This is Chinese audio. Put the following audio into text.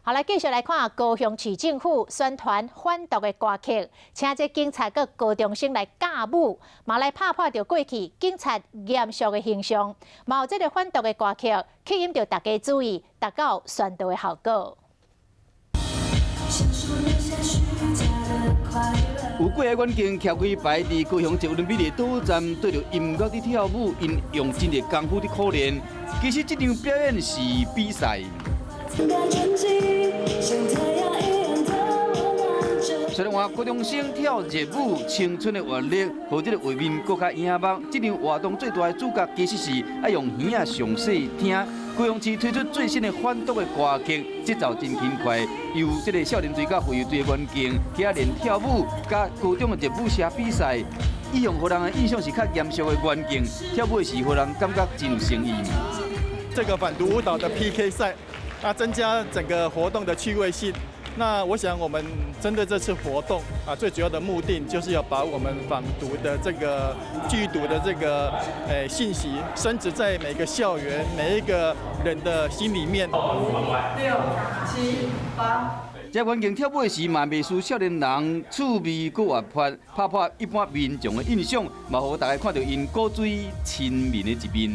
好，来继续来看高雄市政府宣传反毒的歌曲，请这警察佮高中生来驾舞，嘛来拍破着过去警察严肃的形象。嘛有这个反毒的歌曲，吸引着大家注意，达到宣导的效果。有几个远景徛几排伫高雄一个美丽的岛站，对着音乐伫跳舞，因用真个功夫伫苦练。其实这场表演是比赛。虽然话高中生跳热舞，青春的活力，和这个画面更加醒目。这场活动最大的主角其实是要用耳仔详细听。高雄市推出最新的反毒的歌曲，节奏真轻快，由这个少年队甲妇幼队的远景去练跳舞，甲高中的热舞社比赛。以往互人的印象是较严肃的远景，跳舞的时互人感觉真有诚意。这个反毒舞蹈的 PK 赛，增加整个活动的趣味性。那我想，我们针对这次活动最主要的目的就是要把我们反毒的这个剧毒的这个信息深植在每个校园、每一个人的心里面。6、7、8。这环境跳舞时嘛，袂输少年人趣味佮活泼，拍破一般民众的印象，嘛，互大家看到因古锥亲民的一面。